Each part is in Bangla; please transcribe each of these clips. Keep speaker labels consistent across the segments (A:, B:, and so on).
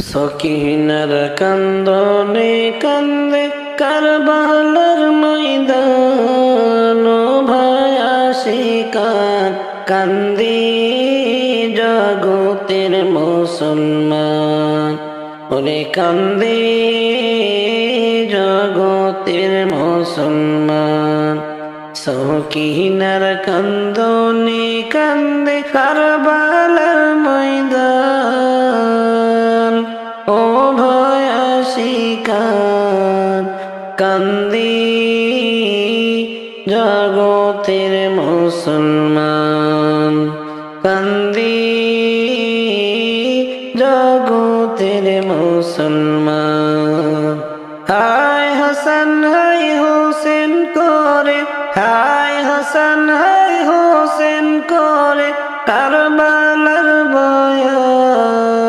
A: সকিনার কান্দনে কান্দে কারবালার ময়দান, ও ভাই আশিকান কান্দি জগতের মুসলমান, ওরে কান্দি জগতের মুসলমান। সকিনার কান্দনে কান্দে কারবালার ময়দান, ও ভাই আশিকান কান্দি জগতের মুসলমান, কান্দি জগতের মুসলমান। হায় হাসান হায় হোসেন করে, হায় হাসান হায় হোসেন করে কারবালার বয়ান,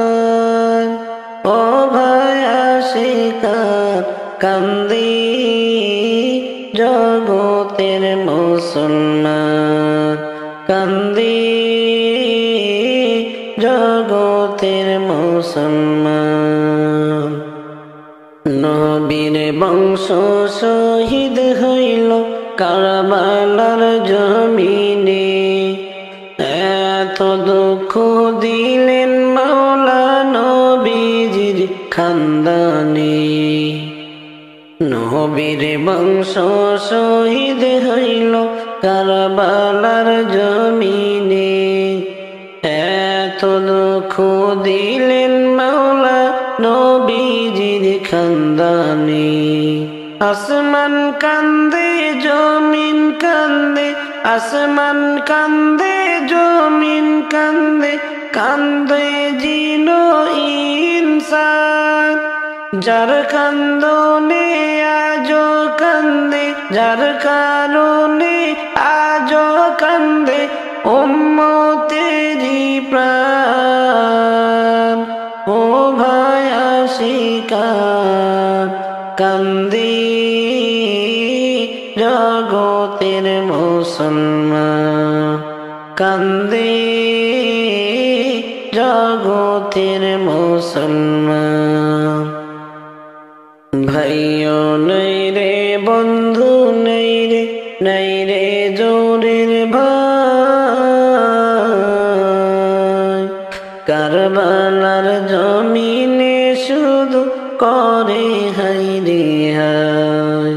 A: ও ভাই আশিকান কান্দি জগতের মুসলমান, কান্দি জগতের মুসলমান। নবীর বংশ শহীদ হইল কারবালার জমিনে, এত দুঃখ দিলেন মাওলা নবীজির খানদানে। নবীর বংশ শহীদ হইল কারবালার জমিনে, এত দুঃখ দিলেন মাওলা নবীজির খানদানে। আসমান কান্দে জমিন কান্দে, আসমান কান্দে জমিন কান্দে, কান্দে জিনো ইনসান। যার কান্দনে আজো কান্দে, যার কারণে আজো কান্দে উম্মতেরি প্রাণ, ও ভাই আশিকান কান্দি জগতের মুসলমান, কান্দি জগতের মুসলমান। ভাইও নাই রে বন্ধু নাই রে, নাই রে জোরের ভাই, কারবালার জমিনে শুধু করে হাই রে হাই।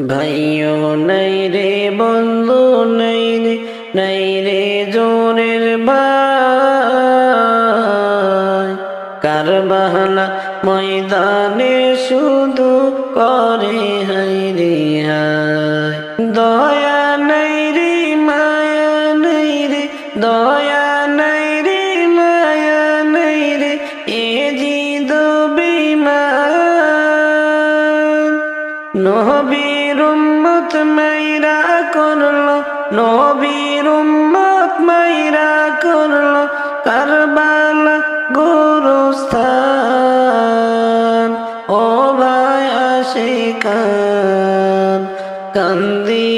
A: ভাইও নাই রে বন্ধু নাই রে, নাই রে জোরের ভাই, কারবালা ময়দানে শুধু করে হাই রে হাই। দয়া নাই রে মায়া নাই রে, দয়া নাই রে মায়া নাই রে, এ জিদ বিমান। নবীর উম্মত মাইরা করলো, নবীর উম্মত মাইরা করলো কারবালা গোরস্থান, ও ভাই আশিকান কান্দি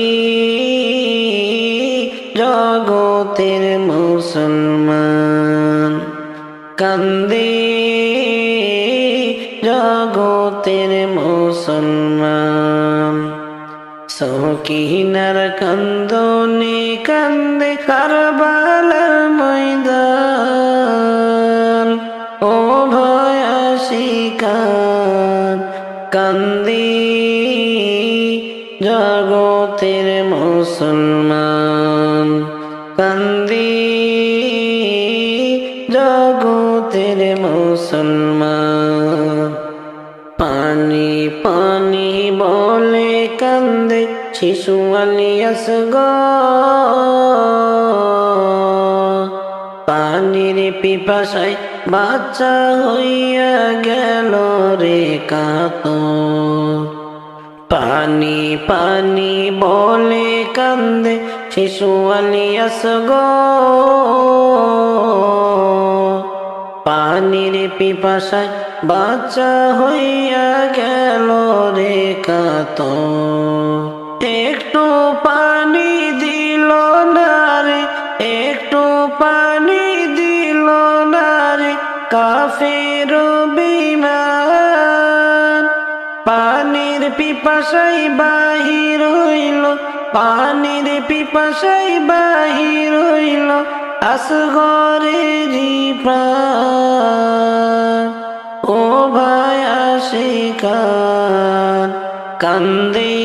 A: জগতের মুসলমান, কান্দি জগতের মুসলমান। সকিনার কান্দনে কান্দে কারবালার ময়দান, ও ভাই আশিকান কান্দি জগতের মুসলমান, কান্দি জগতের মুসলমান। পানি পানি বলে কান্দে শিশু আলিয়াস গো, পানির পিপাসায় বাচ্চা হইয়া গেল রে কাতর। পানি পানি বলে কান্দে শিশু আলিয়াস গো, পানির পিপাসায় বাচ্চা হইয়া গেল রে কাতর। একটু পানি দিল না রে, একটু পানি দিল না রে, কাফের পিপাসায় বাহির হইল, পানির পিপাসায় বাহির হইল আসগরেরই প্রাণ। ও ভাই আশিকান কান্দে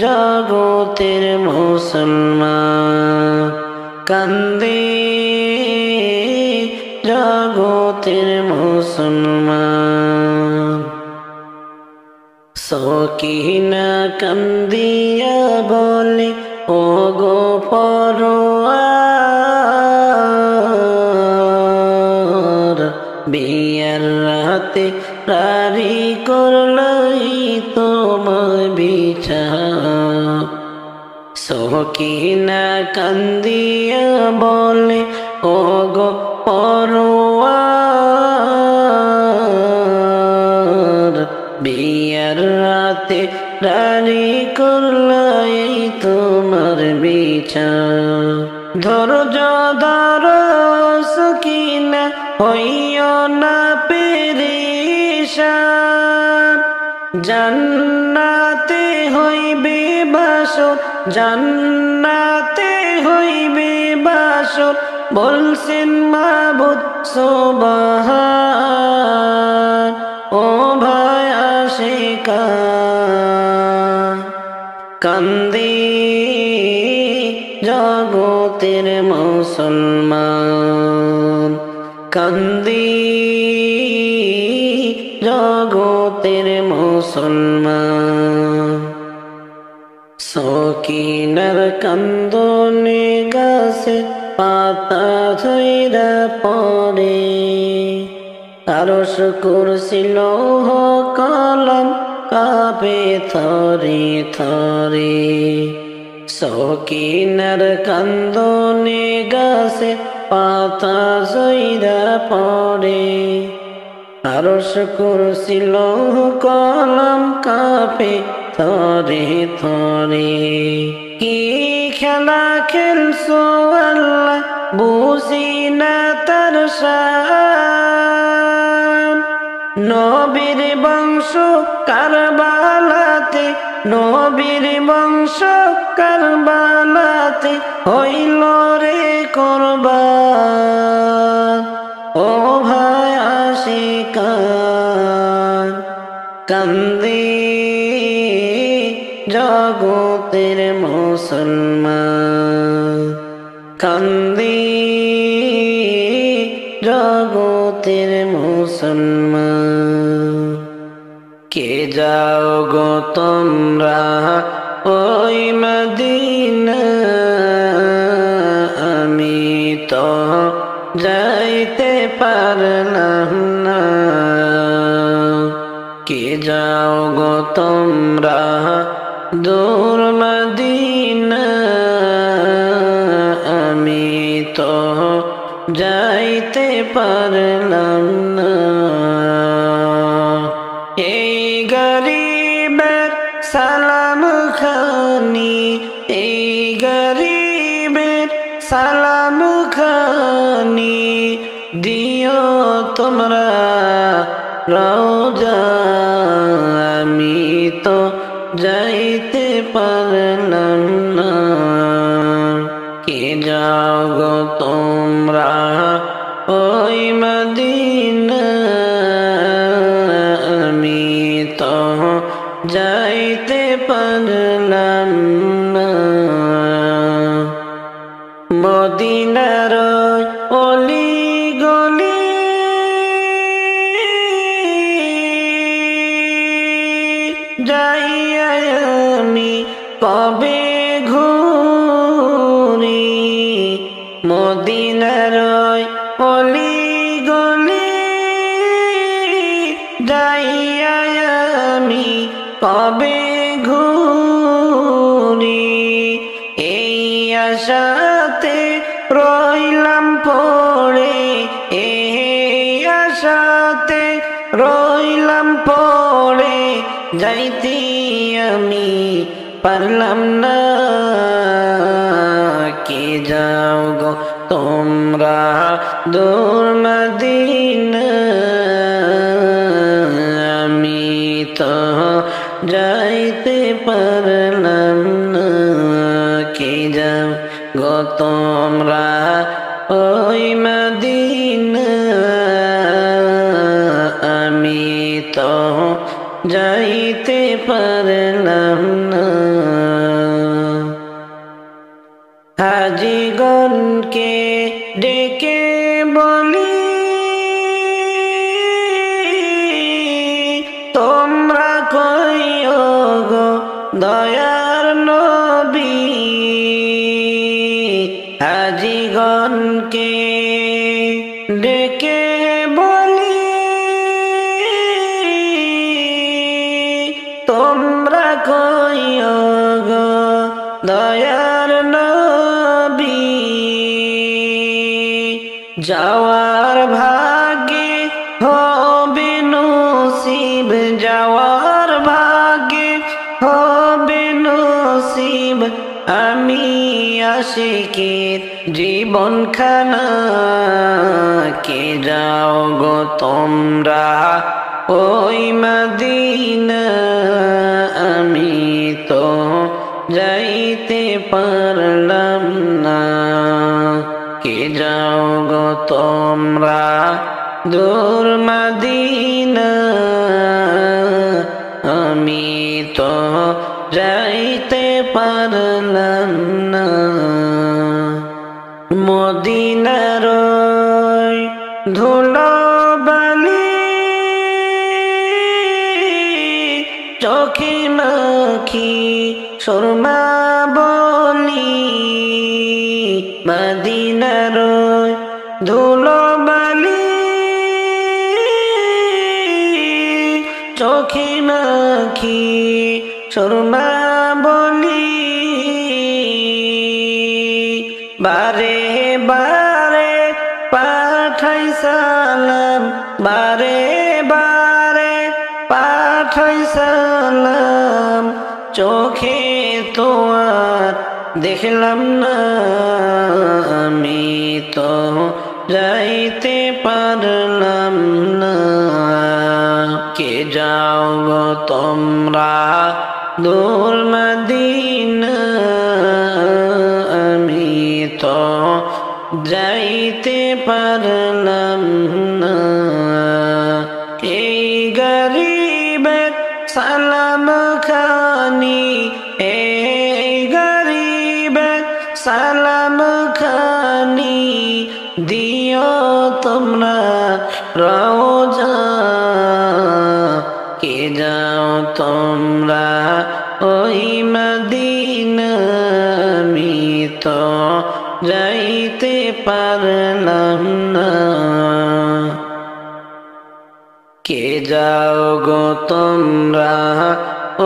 A: জগতের মুসলমান, কান্দে জগতের মুসলমান। সকিনা কান্দিয়া বলে ও গো পরোয়ার, বিয়ার রাতে রারি করলাই তোমার বিচার। সকিনা কান্দিয়া বলে ও গো পরোয়ার, বিয়ার রাতে রারি করলাই তোমার বিচার। ধৈর্য ধর সকিনা হইও না পেরেশান, জান্নাতে হইবে বাসর, জান্নাতে হইবে বাসর বলছেন মাবুদ সুবহান। ও ভাই আশিকান কান্দে জগতের মুসলমান, কান্দে জগতের মুসলমান। সকিনার কান্দনে গাছে পাতা ঝইরা পড়ে, আরশ কুরসি লৌহ কলম কাঁপে থরে থরে। সকিনার কান্দনে গাছে পাতা ঝইরা পড়ে, আরশ কুরসি লৌহ কলম কাঁপে থরে থরে। কি খেলা খেলছো আল্লাহ বুঝি না তার শান, নবীর বংশ কারবালাতে, নবীর বংশ কারবালাতে হইল রে কুরবান। ও ভাই আশিকান কান্দে জগতের মুসলমান, কান্দে জগতের মুসলমান। কে যাও গো তোমরা ওই মদিনা, আমি তো যাইতে পারলাম না। কে যাও গো তোমরা দূর মদিনা, আমি তো যাইতে পারলাম না। এই গরিবের সালাম খানি, এই গরিবের সালাম খানি দিও তোমরা রওজা, আমি তো যাইতে পারলাম না। কে যাও গো তোমরা ওই মদিনা, আমি তো যাইতে পারলাম না। মদিনার অলি গলি যাইয়া আমি কবে ঘুরি, মদিনার অলি গলি যাইয়া আমি কবে ঘুরি। এই আশাতে রইলাম পড়ে, এই আশাতে রইলাম পড়ে, যাইতে আমি পারলাম না। কে যাও গো তোমরা দূর মদিনা, আমি তো যাইতে পারলাম না। হাজিগণকে ডেকে বলি তোমরা কইও গো দয়ার নবী। হাজিগণকে ডেকে বলি তোমরা কইও গো দয়ার নবী। যাওয়ার ভাগ্যে হবে নসিব, যাওয়ার ভাগ্যে হবে নসিব, আমি আশিকের জীবনখানা। কে যাও গো তোমরা ওই মদিনা, আমি তো যাইতে পারলাম না। কে যাও গো তোমরা দূর মদিনা, আমি তো যাইতে পারলাম না। মদিনার ধুলো বালি চোখে মাখি সুরমা বলি, মদিনার ধুলো বালি চোখে মাখি সুরমা বলি। বারে বারে পাঠাই সালাম, বারে বারে পাঠাই সালাম, চোখে তো আর দেখলাম না, আমি তো যাইতে পারলাম না। কে যাও গো তোমরা দূর মদিনা, আমি তো যাইতে পারলাম না। এই গরিবের সালাম খানি, এই গরিবের সালাম খানি দিও তোমরা রওজা। কে যাও তোমরা ওই মদিনা, আমি তো যাইতে পারলাম না। কে যাও গো তোমরা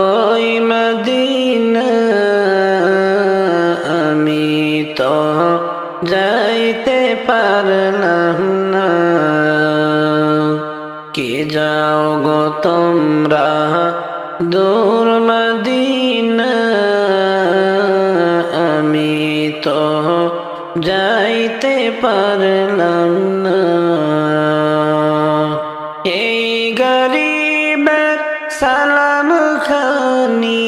A: ওই মদিনা, আমি তো যাইতে পারলাম না। কে যাও গো তোমরা দূর মদিনা, আমি তো যাইতে পারলাম না। এই গরিবের সালাম খানি,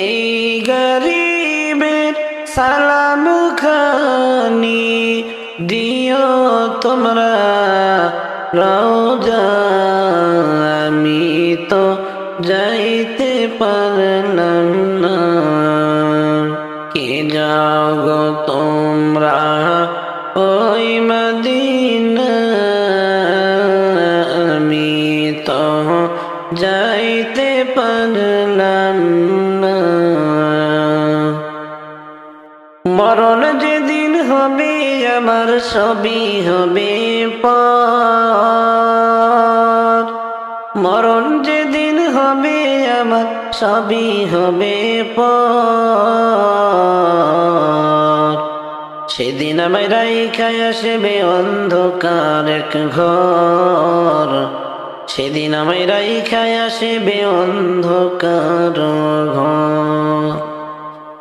A: এই গরিবের সালাম খানি দিও তোমরা রওজা, আমি তো যাইতে পারলাম না। কে যাও গো তোমরা ওই মদিনা, আমি তো যাইতে পারলাম না। মরণ যেদিন হবে আমার সবই হবে পর, মরণ যেদিন হবে আমার সবই হবে পর। সেদিন আমায় রাইখায় আসবে অন্ধকার এক ঘর, সেদিন আমায় রাইখায় আসবে অন্ধকার ঘর।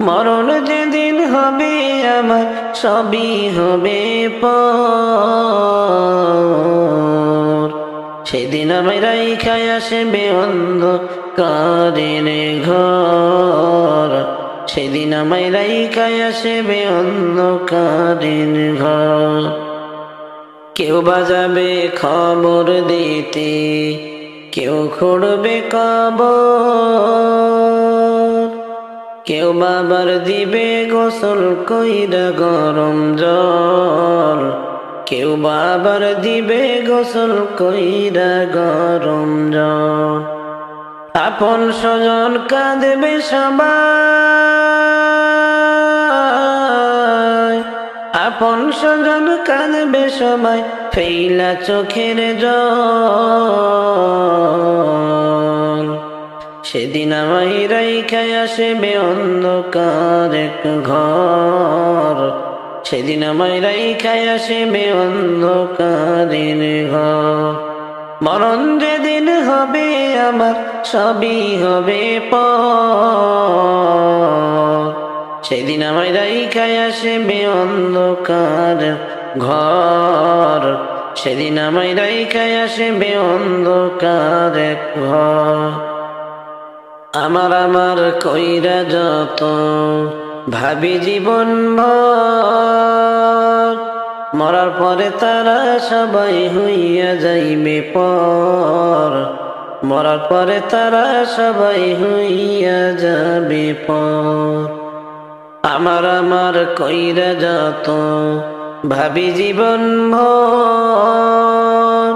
A: মরণ যেদিন হবে আমার সবই হবে পর, সেদিন আমায় রাইখায় আসবে অন্ধকারের ঘর, সেদিন আমায় রাইখায় আসবে অন্ধকারের ঘর। কেউ বাজাবে খবর দিতে, কেউ খুঁড়বে কবর, কেউ বাবার দিবে গোসল কইরা গরম জল, কেউ বাবার দিবে গোসল কইরা গরম জল। আপন স্বজন কাঁদবে সবাই, আপন স্বজন কাঁদবে সবাই ফেইলা চোখের জল। সেদিন আমায় রাইখা আসবে অন্ধকার এক ঘর, সেদিন আমায় রাইখা আসবে অন্ধকারের ঘর। মরণ যেদিন হবে আমার সবই হবে পর, সেদিন আমায় রাইখা আসবে অন্ধকার ঘর, সেদিন আমায় রাইখা আসবে অন্ধকার ঘর। আমার আমার কইরা যত ভাবি জীবন ভর, মরার পরে তারা সবাই হইয়া যাইবে পর, মরার পরে তারা সবাই হইয়া যাবে পর। আমার আমার কইরা যত ভাবি জীবন ভর,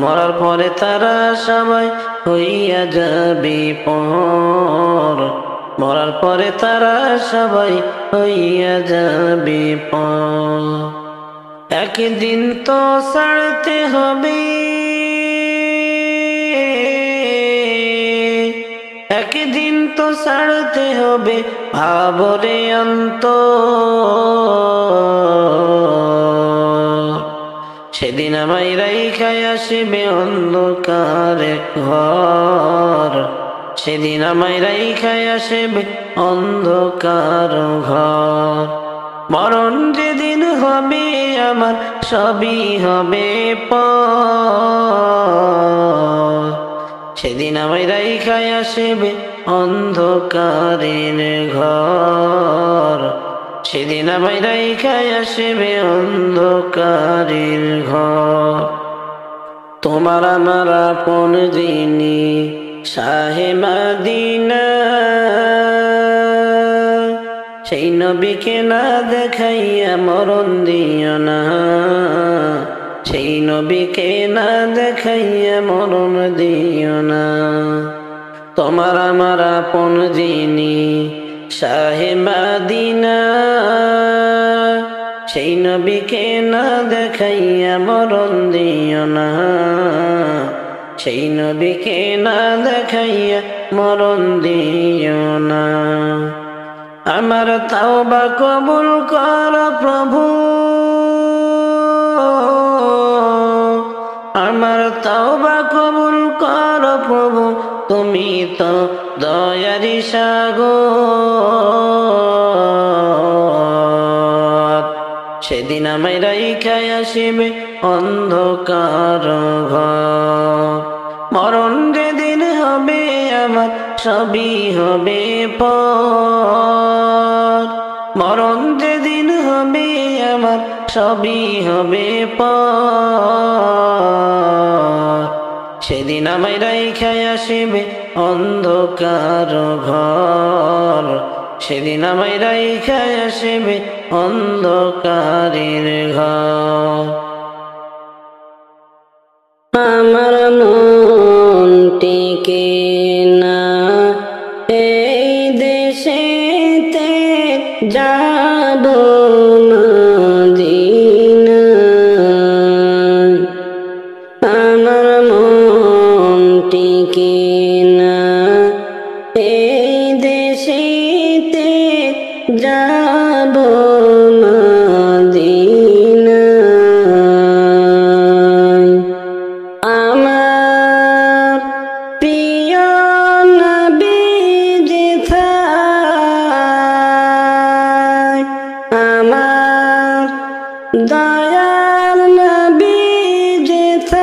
A: মরার পরে তারা সবাই হইয়া যাবে পর, মরার পরে তারা সবাই হইয়া যাবে পর। একদিন তো ছাড়তে হবে, একদিন তো ছাড়তে হবে ভাবরে অন্তর। সেদিন আমায় রাইখা আসবে অন্ধকার ঘর, সেদিন আমায় রাইখা আসবে অন্ধকার ঘর। মরণ যেদিন হবে আমার সবই হবে পর, সেদিন আমায় রাইখা আসবে অন্ধকারের ঘর, সেদিন আমায় রাইখা আসবে অন্ধকারের ঘর। তোমার আমার আপন যিনি শাহে মদিনা, সেই নবীকে না দেখাইয়া মরণ দিও না, সেই নবীকে না দেখাইয়া মরণ দিও না। তোমার আমার আপন যিনি শাহে মদিনা, সেই নবীকে না দেখাইয়া মরণ দিও না, সেই নবীকে না দেখাইয়া মরণ দিও না। আমার তাওবা কবুল কর প্রভু, আমার তাওবা কবুল কর প্রভু, তুমি তো দয়ারি সাগর। সেদিন আমায় রাইখা আসবে অন্ধকার ঘর, মরণ যেদিন হবে আমার সবই হবে পর, মরণ যেদিন হবে আমার সবই হবে পর। সেদিন আমায় রাইখা আসবে অন্ধকার ঘর, সেদিন আমায় রাইখা আসবে অন্ধকারের ঘর। আমার মন টিকে না এই দেশেতে, যাব মদিনা। আমার মন টিকে না এই দেশেতে, যাব মদিনা। আমার প্রিয় নবী যেথায়, আমার দয়াল নবী যেথায়,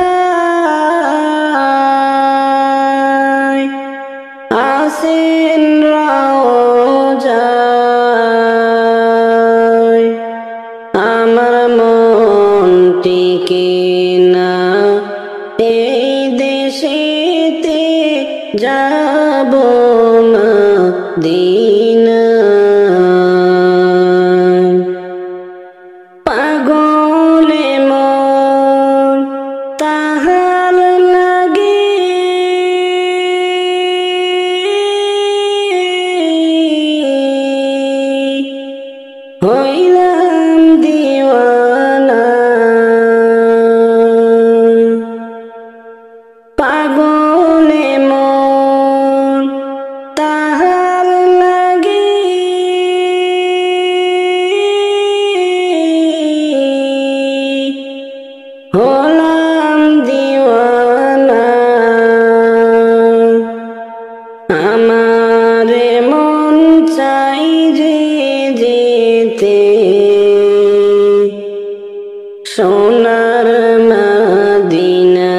A: আসেন রওজায়। আমার মন টিকে না এই দেশে যাব মদিনা পাগলে মন তাহার লাগে হইলাম দিওয়ানা পাগলে মন তাহার লাগে হলাম দিওয়ানা আমারে মন চাই যে যেতে সোনার মদিনা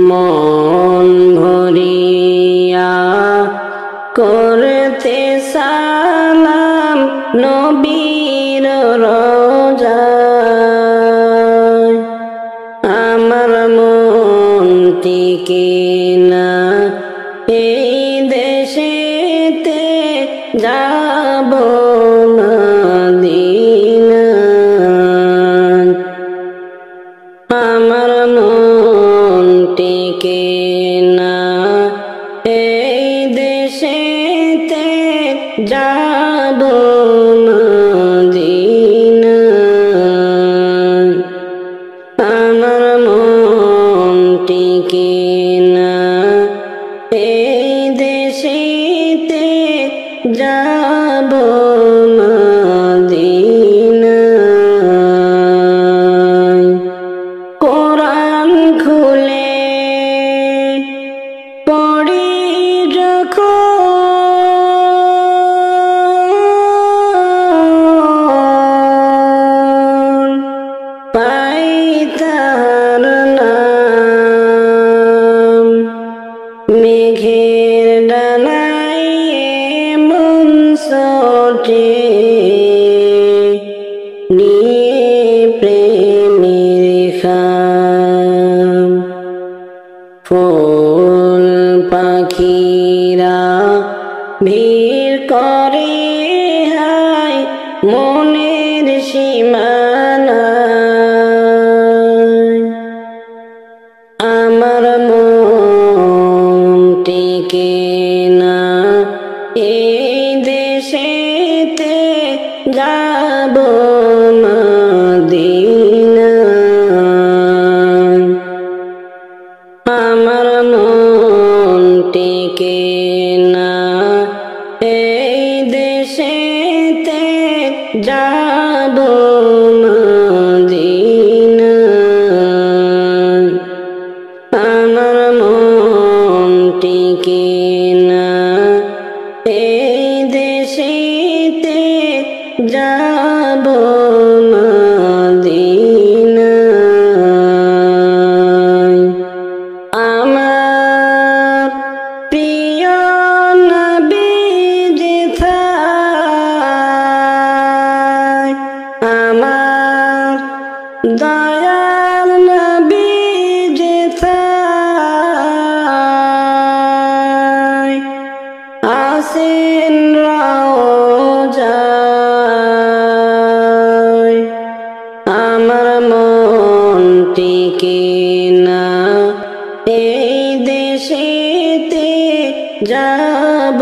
A: মন ভরিয়া করতে সালাম নবীর রোজায় আমার মন টিকে না এই দেশেতে যাব মদিনা আমার মন টিকে না এই দেশেতে যাব মদিনা আমার মন টিকে না এই দেশেতে যাব মদিনা কোরআন খুলে পড়ি যখন পাই তার নাম মেঘের ডানায় মন ছোটে নিয়ে প্রেমের খাম ফুল পাখিরা ভিড় করে হায় মনের সীমানায় আমার মন টিকে না এই দেশেতে যাব মদিনা আমার মন টিকে না এই দেশেতে যাব মদিনা আমার মন টিকে না এই দেশেতে যাব মদিনা আমার প্রিয় নবী যেথায় আমার দয়াল নবী যেথায় আসেন রওজায় আমার মন টিকে না এই দেশেতে যাব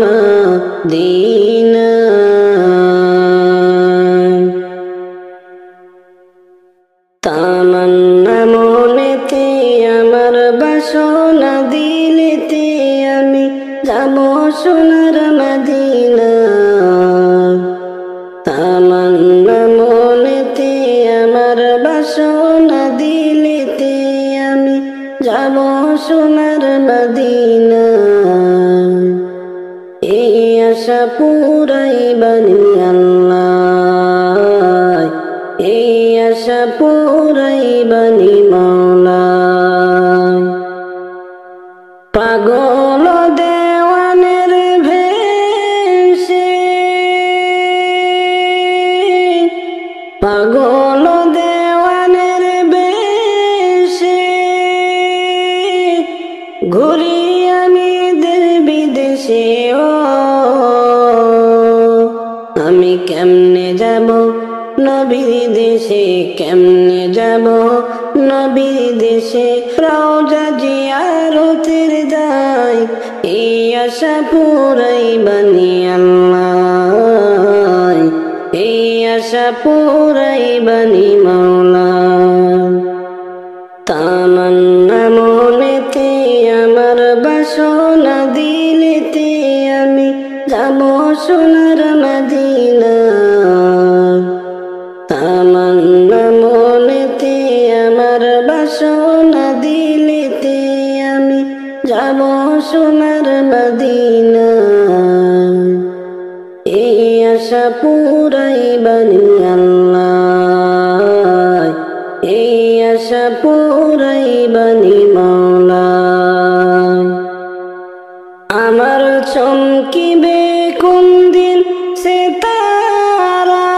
A: মদিনা তামান্না মনেতে আমার বাসনা দিলেতে আমি যাব সোনার মদিনা তামান্না মনেতে আমার বাসনা দিলেতে আমি যাব সোনার মদিনা এই আশা পুরাইবানি আল্লাহ এই আশা পুরাইবানি মাওলা পাগল দেওয়ানের ভেষে পাগল দেওয়ানের বেশে কেমনে যাব নবীর দেশে, কেমনে যাব নবীর দেশে। রওজা জিয়ারতের দায় এই আশা পুরাইবানি আল্লাহ, এই আশা পুরাইবানি মাওলা। তামান্না মনেতে আমার বাসনা দিলেতে আমি যাব সোনার মদিনা। তামান্না মনেতে আমার বাসনা দিলেতে আমি যাব সোনার মদিনা। এই আশা পুরাইবানি আল্লাহ, এই আশা পুরাইবানি মাওলা। আমার চমকিবে কোন দিন সে তারা,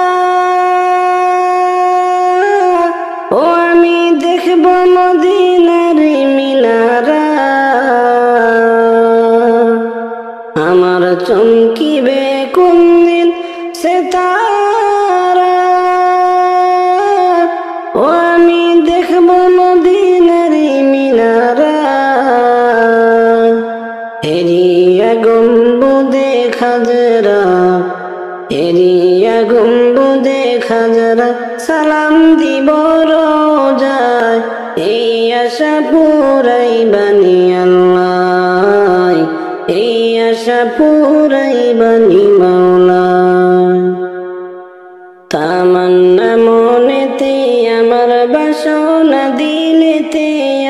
A: ও আমি দেখব মদিনার মিনারা। আমার চমকিবে কোন দিন সে তারা, ও আমি দেখব মদিনার মিনারা। হেরিয়া গম্বুদে খাজরা, হেরিয়া গম্বুদে খাজরা সালাম দিব রোজায়। এই আশা পুরাইবানি আল্লাহ, এই আশা পুরাইবানি মাওলা। তামান্না মনেতে আমার বাসনা দিলেতে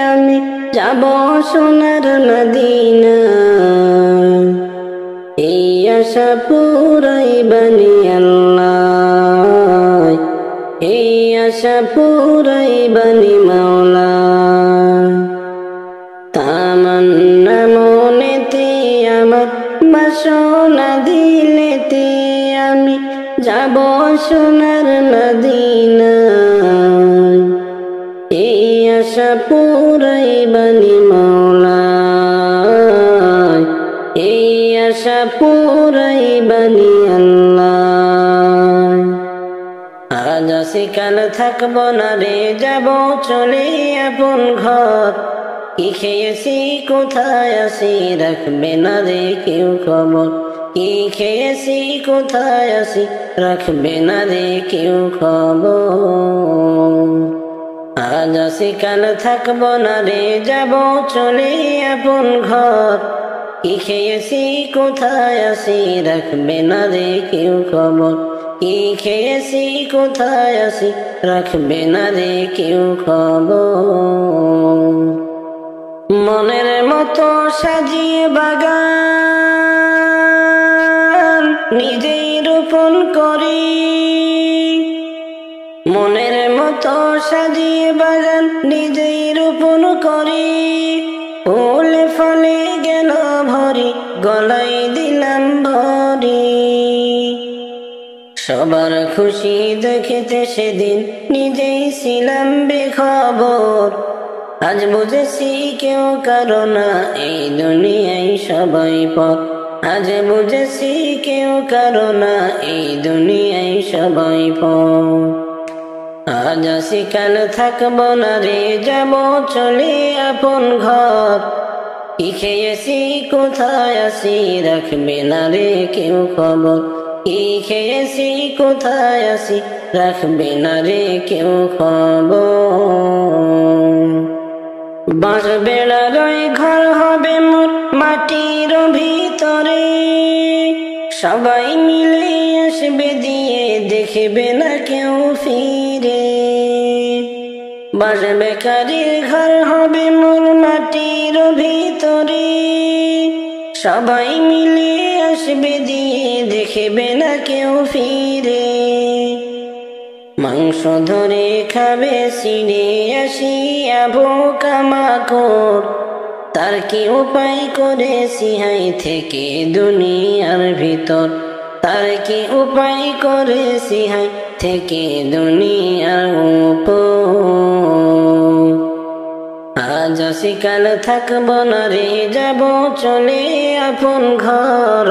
A: আমি যাব সোনার মদিনা। এই আশা পুরাইবানি আল্লাহ, এই আশা পুরাইবানি মাওলা। তামান্না মনেতে আমার বাসনা দিলেতে আমি যাব সোনার মদিনা। এই আশা পুরাইবানি মাওলা, এই আশা পুরাইবানি আল্লাহ। আজ আসি কাল থাকব না রে, যাব চলে আপন ঘর। কি খেয়েছি কোথায় আসি রাখবে না রে কেউ খবর। কি খেয়েছি কোথায় আসি রাখবে না রে কেউ খবর। আজ আসি কাল থাকব না রে, যাব চলে আপন ঘর। কি খেয়েছি কোথায় আসি রাখবে না রে কেউ খবর। কি খেয়েছি কোথায় আসি রাখবে না রে কেউ খবর। মনের মতো সাজিয়ে বাগান নিজেই রোপণ করি, মনের মতো সাজিয়ে বাগান নিজেই রোপণ করি। ফুলে ফলে গেল ভরি, গলায় দিলাম ভরি। সবার খুশি দেখেতে সেদিন নিজেই ছিলাম বেখবর। আজ বুঝেছি কেউ কারো না এই দুনিয়ায় সবাই পর। আজ বুঝেছি কেউ কারো না এই দুনিয়ায় সবাই পর। আজ আসি কাল থাকব না রে, যাব চলে আপন ঘর। কি খেয়েছি কোথায় আসি রাখবে না রে কেউ খবর। কি খেয়েছি কোথায় আসি রাখবে না রে কেউ খবর। বাঁশ বেড়ার ঘর হবে মোর মাটির ভিতরে, সবাই মিলে আসবে দিয়ে দেখবে না কেউ ফিরে। বাঁশ বেকারির ঘর হবে মোর মাটির ভিতরে, সবাই মিলে আসবে দিয়ে দেখবে না কেউ ফিরে। মাংস ধরে খাবে ছিঁড়ে আসিয়া পোকামাকড়, তার কি উপায় করে সিহাই থেকে দুনিয়ার ভিতর। তার কি উপায় করে সিহাই থেকে দুনিয়ার উপর। আজ আসি কাল থাকব না রে, যাব চলে আপন ঘর।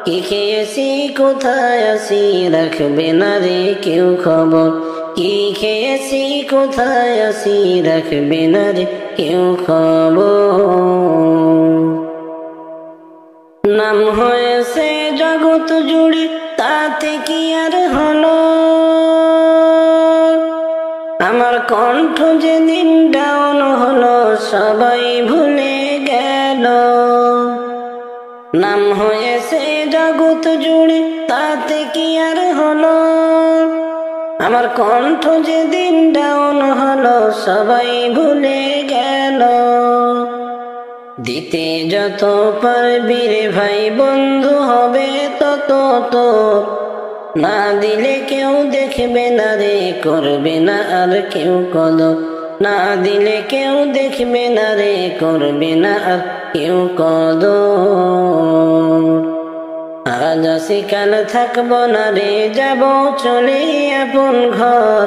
A: কি খেয়েছি কোথায় আছি রাখবে না রে কেউ খবর, কি খেয়েছি কোথায় আছি রাখবে না রে কেউ খবর। নাম হয়েছে জগৎ জুড়ে তাতে কি আর হলো, আমার কণ্ঠ যেদিন ডাউন হলো সবাই ভুলে গেল। নাম হয়েছে জগৎ জুড়ে তাতে কি আর হলো, আমার কণ্ঠ যেদিন ডাউন হলো সবাই ভুলে গেল। দিতে যত পারবি রে ভাই বন্ধু হবে তত তোর, না দিলে কেউ দেখবে না রে করবে না আর কেউ কদর, না দিলে কেউ দেখবে না রে করবে না আর কেউ কদর। আজ আসি কাল থাকবো না রে যাব চলে আপন ঘর,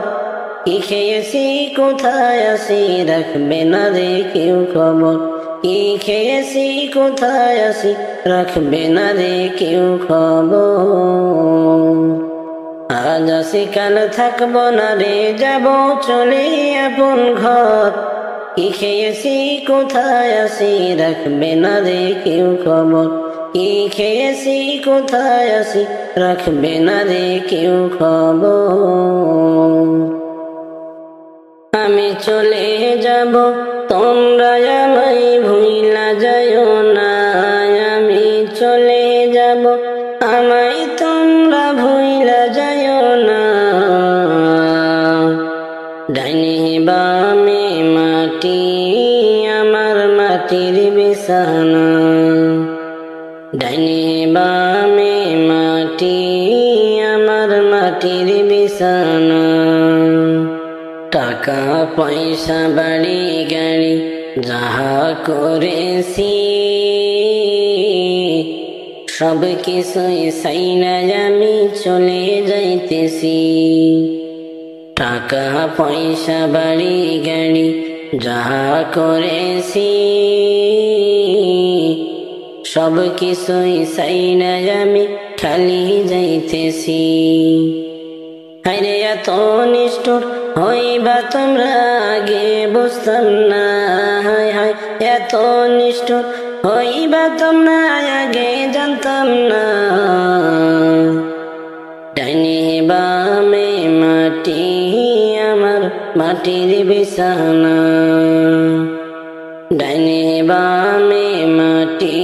A: কি খেয়েছি কোথায় আছি রাখবে না রে কেউ খবর, কি খেয়েছি কোথায় আছি রাখবে না রে কেউ খবর। আজ আসি কাল থাকবো না রে যাব চলে আপন ঘর, কি খেয়েছি কোথায় আছি রাখবে না রে কেউ খবর, কি খেয়েছি কোথায় আছি রাখবে না রে কেউ খবর। আমি চলে যাব তোমরা আমায় ভুইলা যাইও না, আমি চলে যাব আমায় তোমরা ভুইলা যাইও না। ডাইনে বামে মাটি আমার মাটির বিছানা, ডাইনে বামে মাটি আমার মাটির বিছানা। টাকা পয়সা বাড়ি গাড়ি যাহা করেছি সব কিছুই সাইনা আমি চলে যাইতেছি। টাকা পয়সা বাড়ি গাড়ি যাহা করেছি সব কিছুই সাইনা আমি খালি যাইতেছি। হায়রে এত নিষ্ঠুর হইবা তোমরা আগে বুঝতাম না, হায় হায় এত নিষ্ঠুর হইবা তোমরা আগে জানতাম না। ডাইনে বামে মাটি আমার মাটির বিছানা, ডাইনে বামে মাটি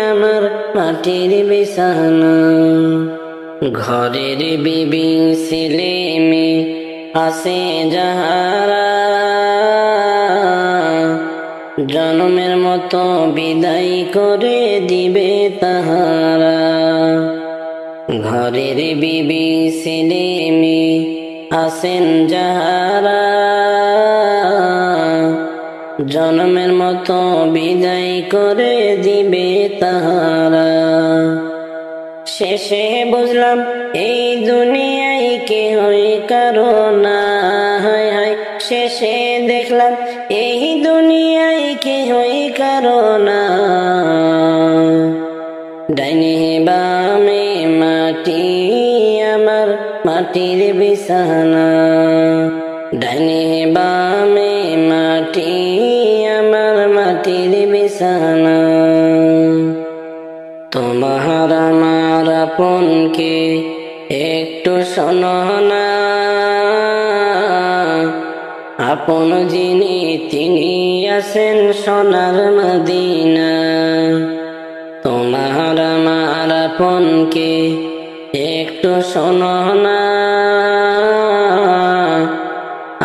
A: আমার মাটির বিছানা। ঘরের বিবি ছেলে মেয়ে আছে যাহারা জন্মের মতো বিদায় করে দিবে তাহারা। ঘরের বিবি ছেলে মেয়ে আছেন যাহারা জন্মের মতো বিদায় করে দিবে তাহারা। শেষে বুঝলাম এই দুনিয়ায় কেহই কারো না, হায় হায় শেষে দেখলাম এই দুনিয়ায় কেহই কারো না। ডাইনে বামে মাটি আমার মাটির বিছানা, ডাইনে বামে মাটি আমার মাটির বিছানা। তোমার আমার আপনকে একটু শোনো না, আপন যিনি তিনি আছেন সোনার মদিনা। তোমার আমার আপনকে একটু শোনো না,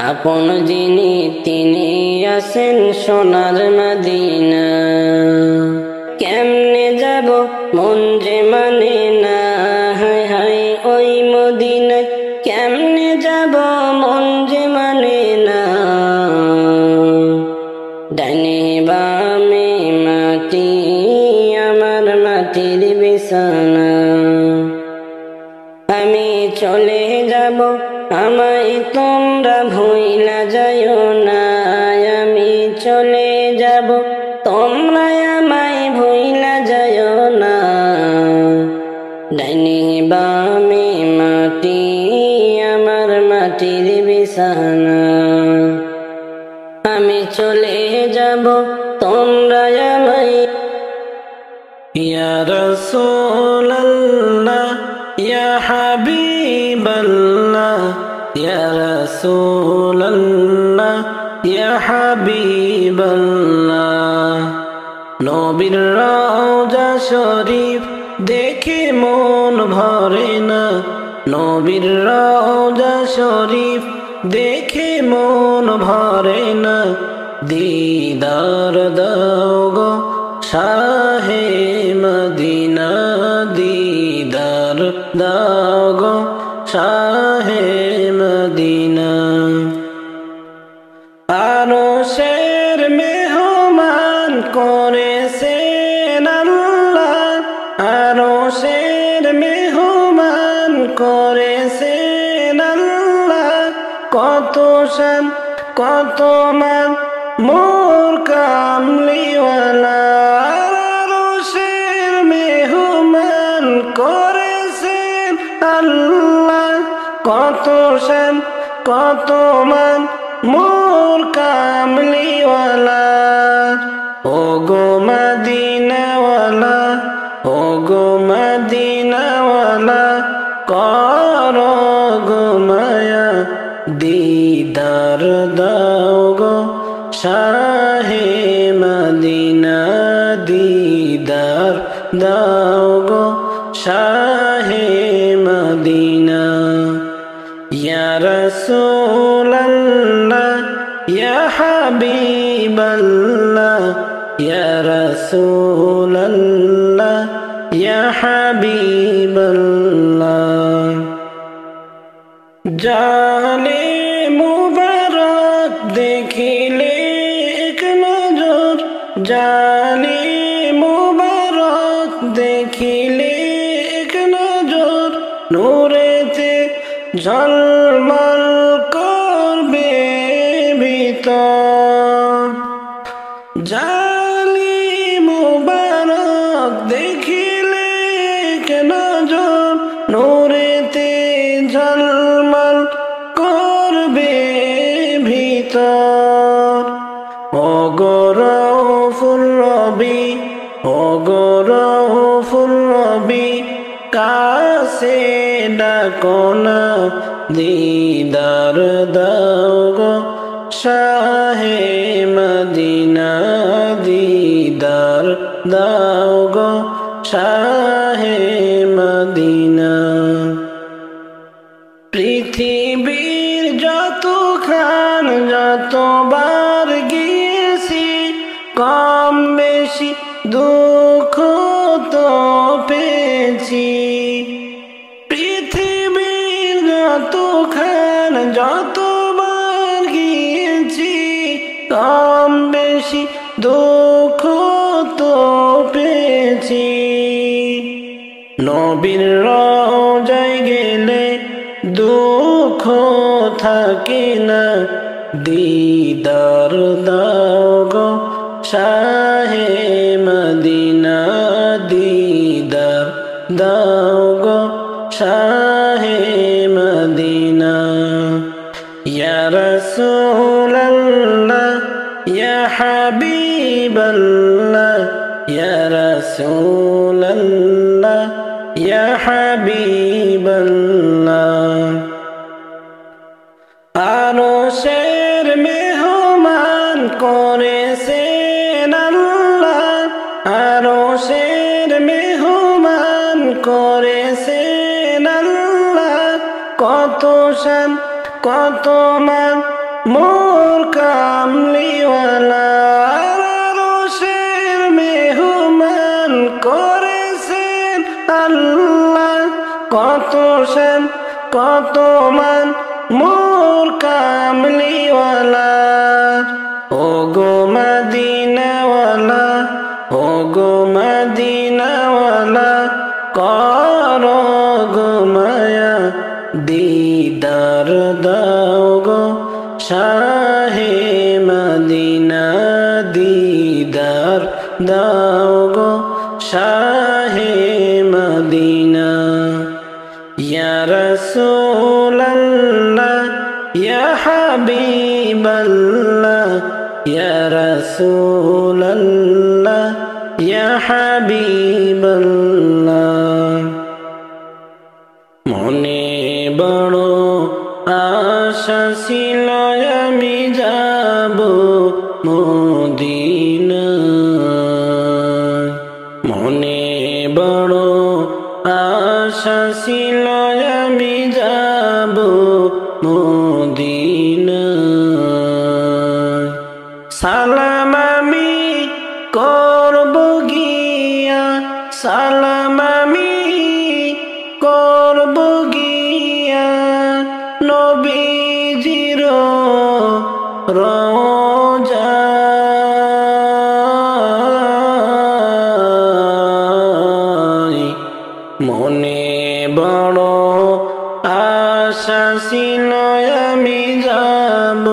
A: আপন যিনি তিনি আছেন সোনার মদিনা। কেমনে যাব মন যে মানে না, হায় হায় ওই মদিনায় কেমনে যাব মন যে মানে না। ডাইনে বামে মাটি আমার মাটির বিছানা। আমি চলে যাব আমায় তোমরা ভুইলা যাইও না, আমি চলে যাব তোমরা আমায় ভুইলা যাইও না। ফেসানা। আমি চলে যাব তোমরা আমায়
B: ইয়া রাসূলুল্লাহ ইয়া হাবিবাল্লাহ ইয়া রাসূলুল্লাহ ইয়া হাবিবাল্লাহ। নবীর রওজা শরীফ দেখে মন ভরে না, নবীর রওজা শরীফ দেখে মন ভরে না। দিদার দাও গো শাহে মদিনা, দিদার দাও গো শাহে মদিনা। আরশের মেহমান করেছেন আল্লাহ, আরশের মেহমান করেছেন আল্লাহ। কত শান কত মান মোর কামলিওয়ালা, আরশের মেহমান করেছেন আল্লাহ। কত শান কত মান মোর কামলিওয়ালা। ও গো মদিনাওয়ালা, ও গো মদিনাওয়ালা, করো গো মায়া, দিদার দাও গো শাহে মদিনা, দিদার দাও গো শাহে মদিনা। ইয়া রাসূলুল্লাহ ইয়া হাবিবাল্লাহ ইয়া রাসূলুল্লাহ ইয়া হাবিবাল্লাহ। জানে মুবারক দেখিলে এক নজর, জানে মুবারক দেখিলে এক নজর। নূরেতে ঝলমল করবে ভিতর, জালি মুবারক দেখিলে এক নজর। নূরেতে ঝলমল করবে ভিতর। ও গো রউফুর রবি, ও গো রউফুর রবি, কাছে ডাকো না, দিদার দাও গো শাহে মদিনা, দিদার দাও গো শাহে মদিনা। পৃথিবীর যতখান যতবার গিয়েছি, কম বেশি দুঃখ তো পেয়েছি। পৃথিবীর যতখান যতবার গিয়েছি, কম বেশি দুঃখ তো পেয়েছি। নবীর রওজায় গেলে দুঃখ থাকে না, দিদার দাও গো শাহে মদিনা, দিদার দাও গো শাহে মদিনা। ইয়া রাসূলুল্লাহ ইয়া হাবিবাল্লাহ ইয়া রাসূলুল্লাহ ইয়া হাবিবাল্লাহ। আরশের মেহমান করেছেন আল্লাহ, আরশের মেহমান করেছেন আল্লাহ। কত শান কত মান মোর কামলিওয়ালা, আরশের মেহমান করেছেন আল্লাহ। কত শান কত মান মোর কামলিওয়ালা। ও গো মদিনাওয়ালা, ও গো মদিনাওয়ালা, করো গো মায়া, দিদার দাও গো শাহে মদিনা, দিদার দাও গো শাহে মদিনা। ইয়া রাসূলুল্লাহ ইয়া আল্লাহ ইয়া রাসূলাল্লাহ ইয়া হাবিবাল্লাহ মনে বড় আশা ছিল আমি যাব মদিনা মনে বড় আশা ছিল আমি যাব মদিনা সালাম আমি করব গিয়া সালাম আমি করব গিয়া নবীজির রওজায় মনে বড় আশা ছিল আমি যাব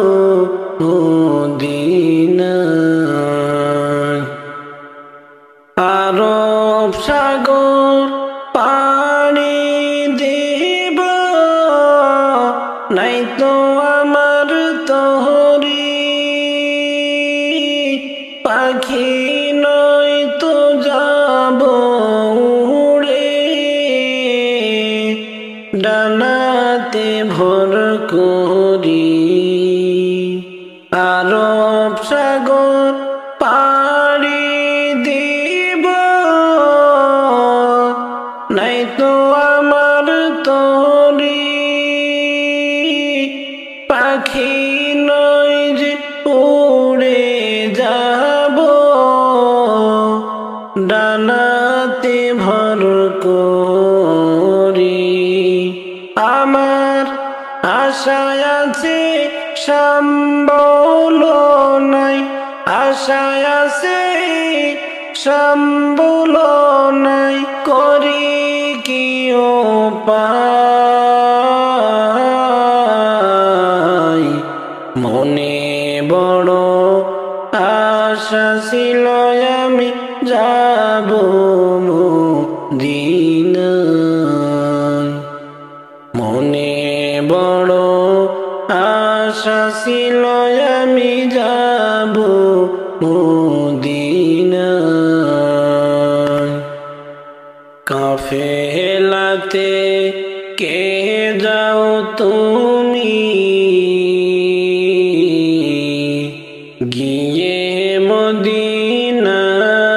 B: মদিনায় আরব সাগর পাড়ি দেব নাই তো আমার তোহরি পাখি নয় তো যাব উড়ে ডানাতে ভর করি আরব সাগর পাড়ি দেব নাই তো আমার তোরি পাখি নয় যে উড়ে যাব ডানাতে ভর করি আমার আশায় আছে সম্বল নাই আশায় আছে সম্বল নাই করি কি উপায় মনে বড় আশা ছিল আমি যাব মদিনায় মনে বড় আশা ছিল আমি যাব মদিনায় কাফেলাতে কে যাও তুমি গিয়ে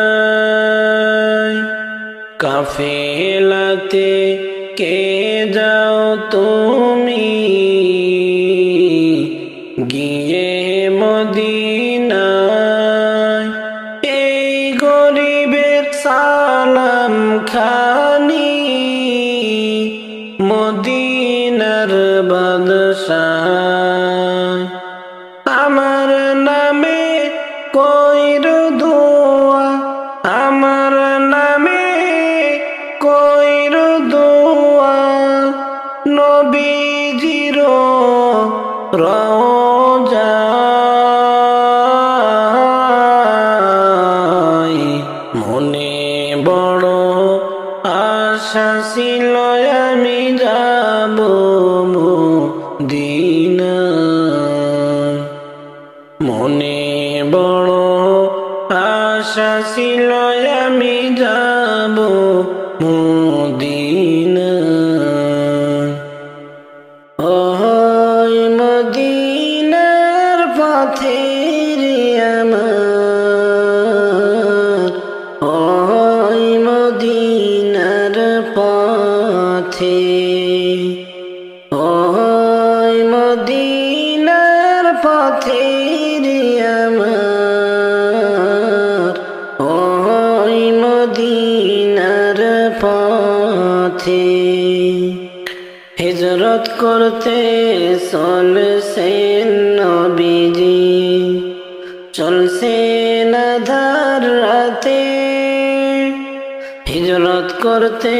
B: মদিনায় কাফেলাতে কে যাও তুমি গিয়ে মদিনায় এই গরিবের সালাম খানি মদিনার বাদশাহ আমার নামে কইর দোয়া আমার নামে কইর দোয়া নবীজির রওজায় মনে বড় আশা ছিল আমি যাব মদিনায় মনে বড় আশা ছিল আমি যাব মদিনায় ওই মদিনার পথের আমার ওই মদিনার পথে ওই মদিনার পথের আমার ওই মদিনার পথে হিজরত করতে চলছেন নবীজি চলছেন আঁধার রাতে হিজরত করতে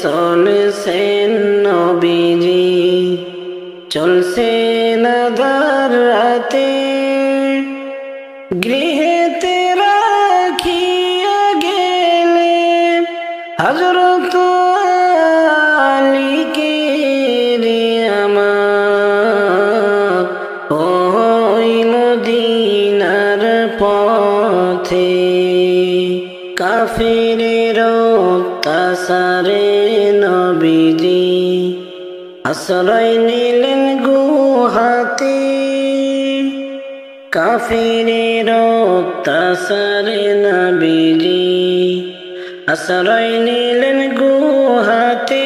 B: চলছেন নবীজি চলছেন আঁধার রাতে গৃহেতে রাখিয়া গেলেন হযরত আলীকে রে আমার ওই মদিনা
A: পথে কাফিরের অত্যাচারে নবীজি আশ্রয় নিলেন গুহাতে কাফিরের অত্যাচারে নবীজি আশ্রয় নিলেন গুহাতে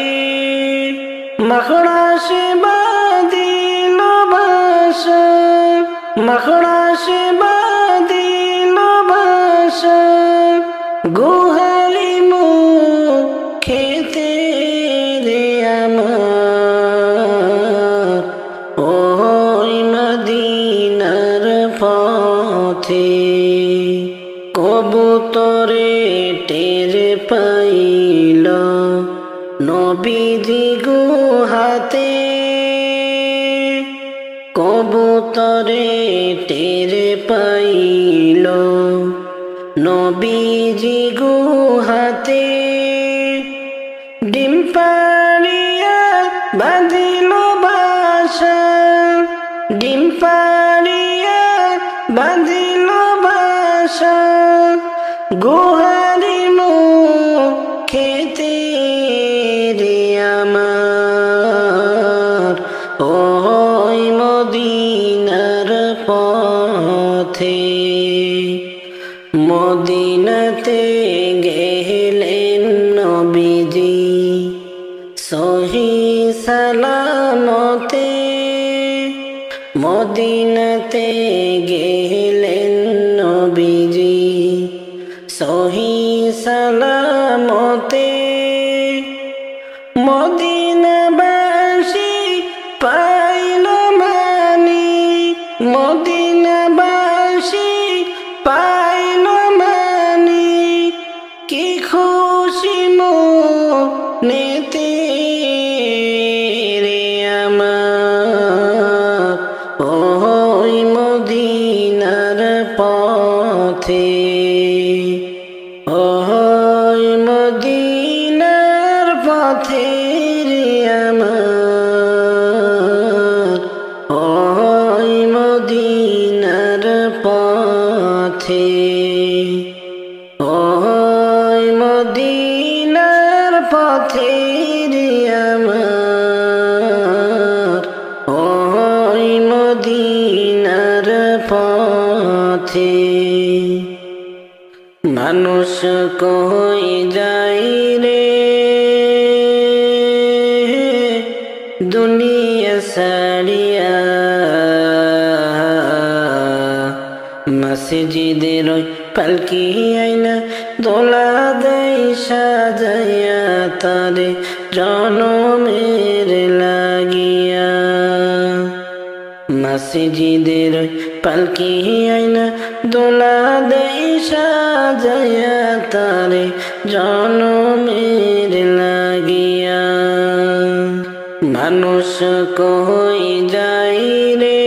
A: মখড়াসে বাঁধিল বাসা মখড়াসে বাঁধিল বাসা গুহারি মুখেতে রে আমার ওই মদিনার পথে কবুতরে টের পাইল নবীজি গুহাতে কবুতরে টের পাইল নবীজি গুহাতে ডিম পাড়িয়া বাঁধিল বাসা ডিম পাড়িয়া বাঁধিল বাসা গুহারি মুখেতে রে আমার ওই মদিনার পথে মদিনাতে গেলেন নবীজি সহি সালামতে মদিনাতে গেলেন নবীজি সহি সালামতে মদিনাবাসী পাইল মানি মদিনাবাসী পাইল মানি কি খুশি মনেতে রে আমার ওই মদিনার পথে ওই মদিনার পথে রে আমার ওই মদিনার পথে ওই মদিনার পথে রে আমার ওই মদিনার পথে মানুষ কই যাই রে দুনিয়া ছাড়িয়া মসজিদের পালকি আইনা দোলা দেয় সাজাইয়া তারে জনমের লাগিয়া মসজিদের পালকি আইনা দোলা দেয় সাজাইয়া তারে জনমের লাগিয়া মানুষ কই যাই রে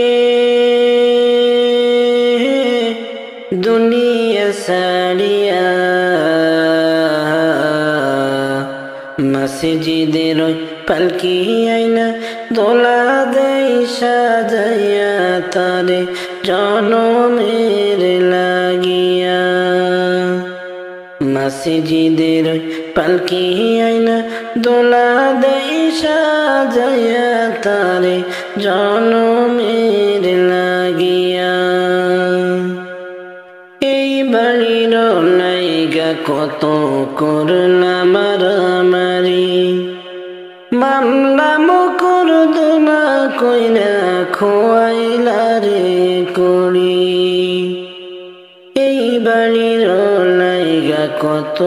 A: দুনিয়া ছাড়িয়া মসজিদের পালকি আইনা দোলা দেয় সাজাইয়া তারে জনমের লাগিয়া মসজিদের পালকি আইনা দোলা দেয় সাজাইয়া তারে জনমের লাগিয়া এই বাড়ির লাইগা কত করলাম মারামারি মামলা মোকদ্দমা কইরা খোয়াইলা রে করি এই বাড়ির লাইগা কত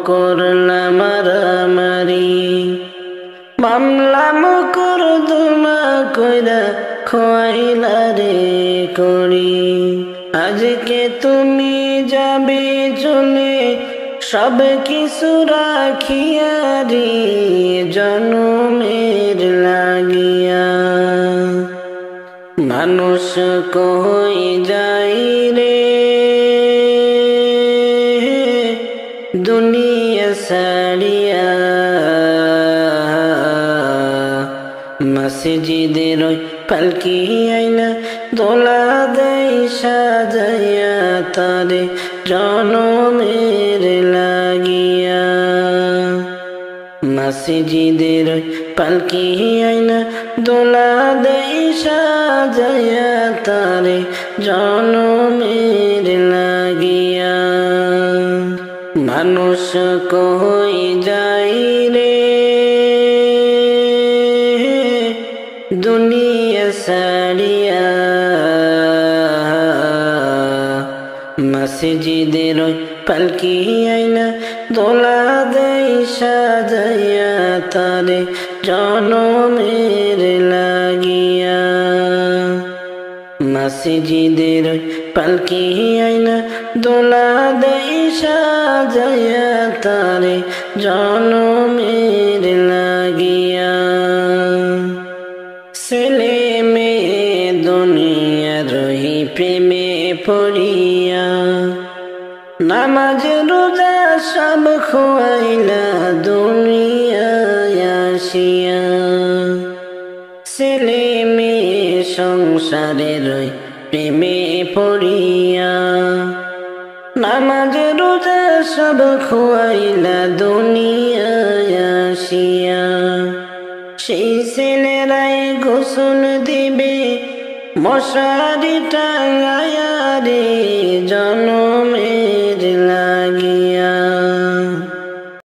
A: করলাম মারামারি মামলা মোকদ্দমা কইরা খোয়াইলা রে করি আজকে তুমি যাবে চলে সব কিছু রাখিয়া রে জনমের লাগিয়া মানুষ কই যাই রে দুনিয়া ছাড়িয়া মসজিদের পালকি আইনা দোলা দেয় সাজাইয়া
B: তারে জনমের লাগিয়া মসজিদের পালকি আইনা দোলা দেই সাজায়া তারে জনমের লাগিয়া মানুষ কই যাই রে দুনিয়া সারিয়া মসজিদের পালকি আইনা দোলা দেই সাজাইয়া তারে জনমের লাগিয়া মসজিদের পালকি আইনা দোলা দেই সাজাইয়া তারে জনমের লাগিয়া ছেলে মেয়ে দুনিয়া রহি প্রেমে পড়িয়া নামাজ রোজা সব খোয়াইলা দুনিয়ায় আসিয়া ছেলে মেয়ে সংসারের প্রেমে পড়িয়া নামাজ রোজা সব খোয়াইলা দুনিয়ায় আসিয়া সেই ছেলেরাই গোসল দিবে মশারি টাঙায়া রে জন